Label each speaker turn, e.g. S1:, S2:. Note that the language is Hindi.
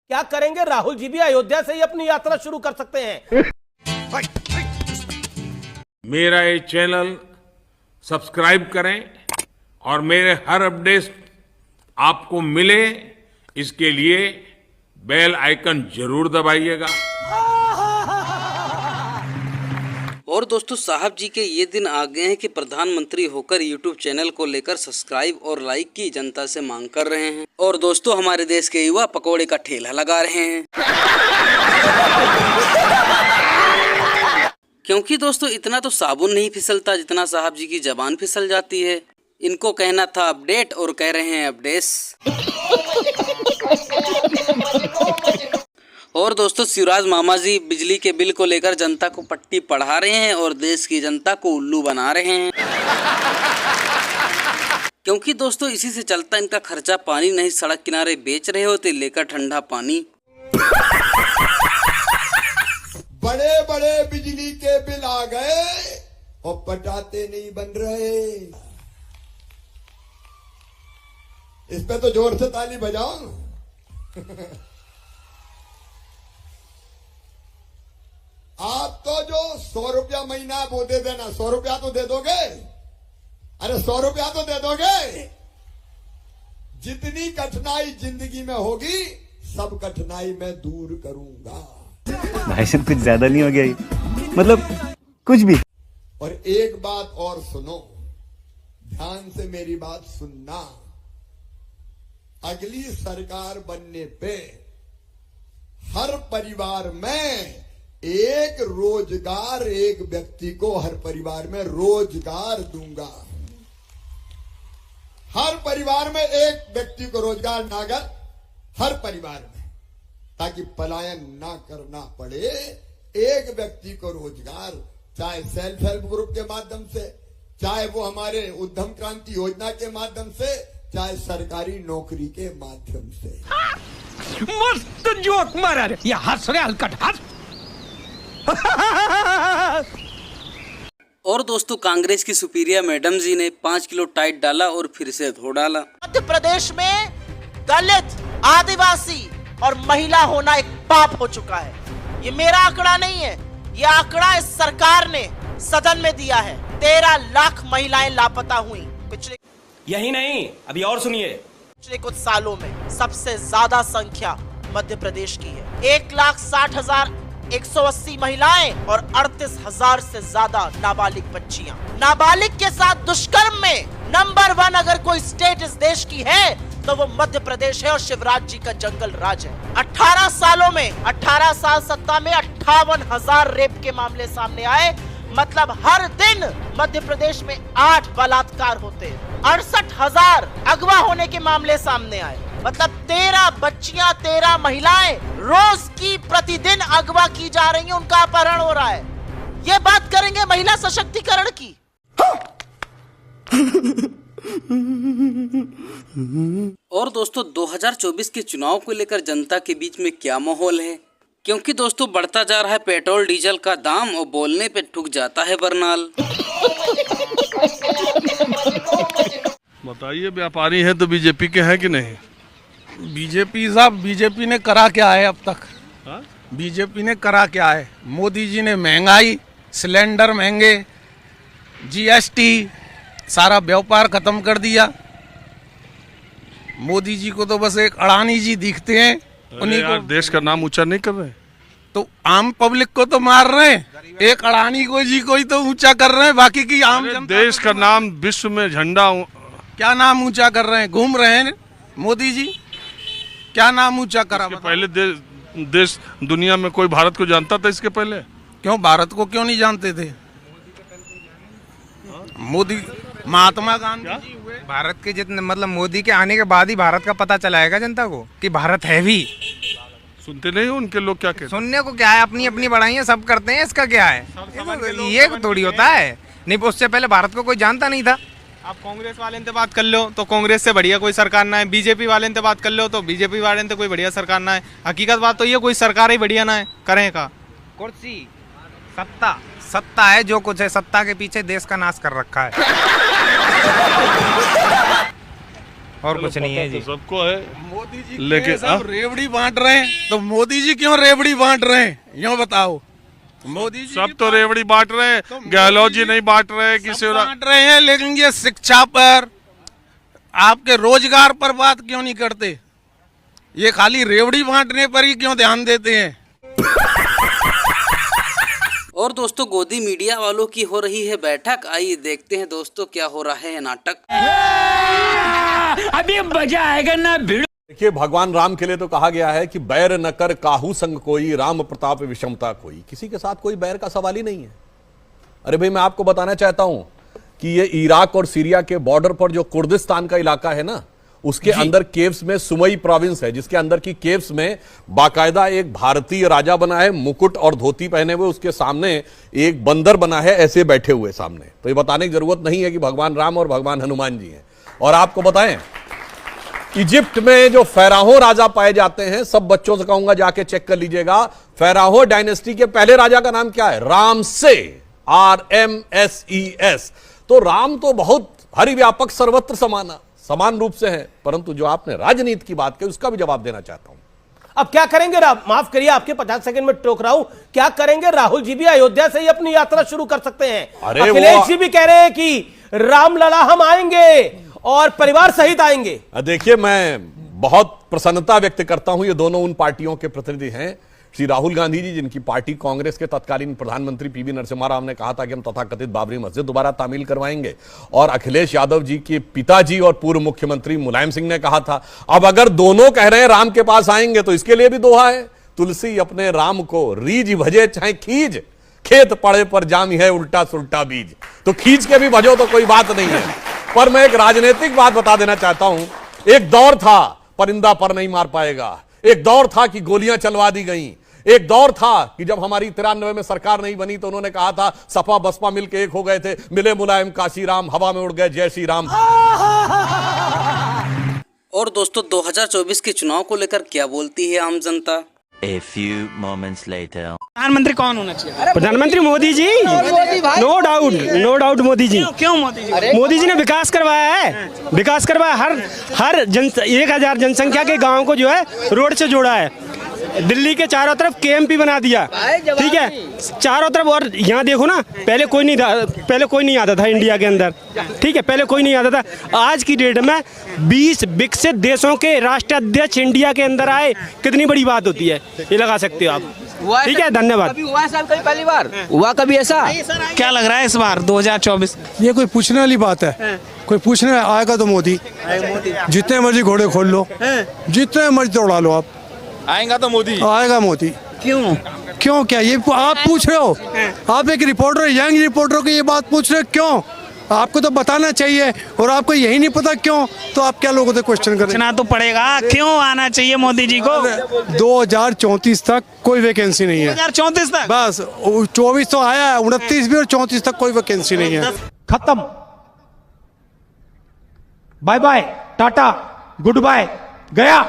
S1: क्या करेंगे? राहुल जी भी अयोध्या से ही अपनी यात्रा शुरू कर सकते हैं।
S2: मेरा ये चैनल सब्सक्राइब करें और मेरे हर अपडेट आपको मिले, इसके लिए बेल आइकन जरूर दबाइएगा।
S3: और दोस्तों, साहब जी के ये दिन आ गए हैं कि प्रधानमंत्री होकर यूट्यूब चैनल को लेकर सब्सक्राइब और लाइक की जनता से मांग कर रहे हैं। और दोस्तों, हमारे देश के युवा पकोड़े का ठेला लगा रहे हैं। क्योंकि दोस्तों, इतना तो साबुन नहीं फिसलता जितना साहब जी की जबान फिसल जाती है। इनको कहना था अपडेट और कह रहे हैं अपडेट्स। और दोस्तों, शिवराज मामा जी बिजली के बिल को लेकर जनता को पट्टी पढ़ा रहे हैं और देश की जनता को उल्लू बना रहे हैं। क्योंकि दोस्तों, इसी से चलता इनका खर्चा पानी नहीं सड़क किनारे बेच रहे होते लेकर ठंडा पानी।
S4: बड़े बड़े बिजली के बिल आ गए और पटाते नहीं बन रहे। इस पे तो जोर से ताली बजाओ। आप तो जो 100 रुपया महीना वो दे देना, 100 रुपया तो दे दोगे। अरे 100 रुपया तो दे दोगे। जितनी कठिनाई जिंदगी में होगी सब कठिनाई मैं दूर करूंगा।
S5: भाई साहब कुछ ज्यादा नहीं हो गया ये? मतलब कुछ भी।
S4: और एक बात और सुनो, ध्यान से मेरी बात सुनना। अगली सरकार बनने पे हर परिवार में एक रोजगार, एक व्यक्ति को हर परिवार में रोजगार दूंगा। हर परिवार में एक व्यक्ति को रोजगार, नागर हर परिवार में, ताकि पलायन ना करना पड़े। एक व्यक्ति को रोजगार, चाहे सेल्फ हेल्प ग्रुप के माध्यम से, चाहे वो हमारे उद्यम क्रांति योजना के माध्यम से, चाहे सरकारी नौकरी के माध्यम से।
S6: मस्त जोक मारा रे, ये हंस रहे हलकट हंस।
S3: और दोस्तों, कांग्रेस की सुपीरिया मैडम जी ने 5 किलो टाइट डाला और फिर से धो डाला।
S7: मध्य प्रदेश में दलित, आदिवासी और महिला होना एक पाप हो चुका है। ये मेरा आंकड़ा नहीं है, ये आंकड़ा इस सरकार ने सदन में दिया है। 13 लाख महिलाएं लापता हुई पिछले,
S1: यही नहीं, अभी और सुनिए।
S7: पिछले कुछ सालों में सबसे ज्यादा संख्या मध्य प्रदेश की है। 1,60,180 महिलाएं और 38,000 से ज्यादा नाबालिग बच्चियां। नाबालिग के साथ दुष्कर्म में नंबर 1 अगर कोई स्टेट इस देश की है तो वो मध्य प्रदेश है और शिवराज जी का जंगल राज है। 18 सालों में, 18 साल सत्ता में 58,000 रेप के मामले सामने आए। मतलब हर दिन मध्य प्रदेश में 8 बलात्कार होते। 68,000 अगवा होने के मामले सामने आए। मतलब 13 बच्चियां, 13 महिलाएं रोज की प्रतिदिन अगवा की जा रही हैं, उनका अपहरण हो रहा है। ये बात करेंगे महिला सशक्तिकरण की।
S3: और दोस्तों, 2024 के चुनाव को लेकर जनता के बीच में क्या माहौल है? क्योंकि दोस्तों, बढ़ता जा रहा है पेट्रोल डीजल का दाम और बोलने पे ठुक जाता है बरनाल।
S8: बताइए, व्यापारी है तो बीजेपी के हैं कि नहीं?
S6: बीजेपी साहब, बीजेपी ने करा क्या है अब तक?
S8: हाँ?
S6: बीजेपी ने करा क्या है? मोदी जी ने महंगाई, सिलेंडर महंगे, जीएसटी, सारा व्यापार खत्म कर दिया। मोदी जी को तो बस एक अडानी जी दिखते हैं, उन्हीं को।
S8: देश का नाम ऊंचा नहीं कर रहे,
S6: तो आम पब्लिक को तो मार रहे हैं, एक अडानी को जी को ही तो ऊंचा कर रहे हैं, बाकी की आम जनता
S8: देश का नाम विश्व में झंडा।
S6: क्या नाम ऊंचा कर रहे हैं? घूम रहे हैं मोदी जी, क्या नाम ऊंचा करा?
S8: पहले देश दुनिया में कोई भारत को जानता था इसके पहले?
S6: क्यों भारत को क्यों नहीं जानते थे? मोदी, महात्मा गांधी जी हुए।
S9: भारत के जितने, मतलब मोदी के आने के बाद ही भारत का पता चलाएगा जनता को कि भारत है भी।
S8: सुनते नहीं हो उनके लोग क्या कहते?
S9: सुनने को क्या है, अपनी अपनी बढ़ाइयाँ सब करते हैं, इसका क्या है? ये थोड़ी होता है। नहीं, उससे पहले भारत को कोई जानता नहीं था।
S10: आप कांग्रेस वाले से बात कर लो तो कांग्रेस से बढ़िया कोई सरकार ना है, बीजेपी वाले से बात कर लो तो बीजेपी वाले से कोई बढ़िया सरकार ना है। हकीकत बात तो ये, कोई सरकार ही बढ़िया ना है, करें का।
S9: कुर्सी, सत्ता, सत्ता है जो कुछ है, सत्ता के पीछे देश का नाश कर रखा है। और कुछ नहीं है जी।
S8: सबको है
S6: मोदी जी
S8: लेकिन
S6: सब रेवड़ी बांट रहे हैं, तो मोदी जी क्यों रेवड़ी बांट रहे हैं, यूँ बताओ। मोदी जी
S8: सब तो रेवड़ी बांट रहे हैं, गहलोत जी नहीं बांट रहे हैं, किसी
S6: बांट रहे हैं, लेकिन ये शिक्षा पर, आपके रोजगार पर बात क्यों नहीं करते? ये खाली रेवड़ी बांटने पर ही क्यों ध्यान देते हैं?
S3: और दोस्तों गोदी मीडिया वालों की हो रही है बैठक, आइए देखते हैं दोस्तों क्या हो रहा है नाटक।
S11: अभी मजा आएगा ना भिड़।
S1: देखिए, भगवान राम के लिए तो कहा गया है कि बैर न कर काहू संग कोई, राम प्रताप विषमता कोई। किसी के साथ कोई बैर का सवाल ही नहीं है। अरे भाई, मैं आपको बताना चाहता हूं कि ये इराक और सीरिया के बॉर्डर पर जो कुर्दिस्तान का इलाका है ना, उसके अंदर केव्स में सुमई प्रोविंस है, जिसके अंदर की केव्स में बाकायदा एक भारतीय राजा बना है, मुकुट और धोती पहने हुए, उसके सामने एक बंदर बना है ऐसे बैठे हुए सामने। तो ये बताने की जरूरत नहीं है कि भगवान राम और भगवान हनुमान जी हैं। और आपको बताएं, इजिप्ट में जो फैराहो राजा पाए जाते हैं, सब बच्चों से कहूंगा जाके चेक कर लीजिएगा, फैराहो डायनेस्टी के पहले राजा का नाम क्या है? Ramsay, RMSES। तो राम तो बहुत हरिव्यापक सर्वत्र समान रूप से है, परंतु जो आपने राजनीति की बात की उसका भी जवाब देना चाहता हूं।
S11: अब क्या करेंगे? माफ करिए, आपके 50 सेकंड में टोक रहा हूं। क्या करेंगे? राहुल जी भी अयोध्या से ही अपनी यात्रा शुरू कर सकते हैं। अखिलेश जी भी कह रहे हैं कि रामलला हम आएंगे और परिवार सहित आएंगे।
S1: देखिए, मैं बहुत प्रसन्नता व्यक्त करता हूं, ये दोनों उन पार्टियों के प्रतिनिधि हैं, श्री राहुल गांधी जी, जिनकी पार्टी कांग्रेस के तत्कालीन प्रधानमंत्री PV नरसिम्हा राव ने कहा था कि हम तथाकथित बाबरी मस्जिद दोबारा तामील करवाएंगे, और अखिलेश यादव जी के पिताजी और पूर्व मुख्यमंत्री मुलायम सिंह ने कहा था। अब अगर दोनों कह रहे हैं राम के पास आएंगे, तो इसके लिए भी दोहा है, तुलसी अपने राम को रीझ भजे चाहे खींच, खेत पड़े पर जामी है उल्टा सुल्टा बीज। तो खींच के भी भजो तो कोई बात नहीं है। पर मैं एक राजनीतिक बात बता देना चाहता हूं। एक दौर था परिंदा पर नहीं मार पाएगा, एक दौर था कि गोलियां चलवा दी गई, एक दौर था कि जब हमारी 93 में सरकार नहीं बनी तो उन्होंने कहा था सपा बसपा मिलके एक हो गए थे, मिले मुलायम काशी राम, हवा में उड़ गए जय श्री राम।
S3: और दोस्तों 2024 के चुनाव को लेकर क्या बोलती है आम जनता?
S11: A few moments later.
S9: प्रधानमंत्री कौन होना चाहिए?
S11: प्रधानमंत्री मोदी जी, नो डाउट मोदी जी।
S9: क्यों मोदी जी?
S11: मोदी जी ने विकास करवाया है, विकास करवाया, हर 1000 जनसंख्या के गांव को जो है रोड से जोड़ा है। दिल्ली के चारों तरफ KMP बना दिया, ठीक है, चारों तरफ। और यहाँ देखो ना, पहले कोई नहीं आता था इंडिया के अंदर, ठीक है, पहले कोई नहीं आता था। आज की डेट में 20 विकसित देशों के राष्ट्राध्यक्ष इंडिया के अंदर आए, कितनी बड़ी बात होती है, ये लगा सकते हो आप। ठीक है, धन्यवाद।
S9: हुआ साहब कभी पहली बार हुआ कभी ऐसा? क्या लग रहा है इस बार 2024?
S6: ये कोई पूछने वाली बात है? कोई पूछने आएगा तो मोदी। जितने मर्जी घोड़े खोल लो, जितने मर्जी दौड़ा लो, आप
S8: आएगा तो मोदी,
S6: आएगा मोदी। क्यों क्या ये आप पूछ रहे हो? आप एक रिपोर्टर, यंग रिपोर्टर को ये बात पूछ रहे हो, क्यों? आपको तो बताना चाहिए, और आपको यही नहीं पता क्यों, तो आप क्या लोगों से क्वेश्चन करें?
S9: पूछना तो पड़ेगा, क्यों आना चाहिए मोदी जी को?
S6: 2034 तक कोई वैकेंसी नहीं है।
S9: 2034 तक
S6: बस, 24 तो आया है, 29 भी, और 34 तक कोई वैकेंसी नहीं है।
S11: खत्म, bye bye, tata, goodbye, गया।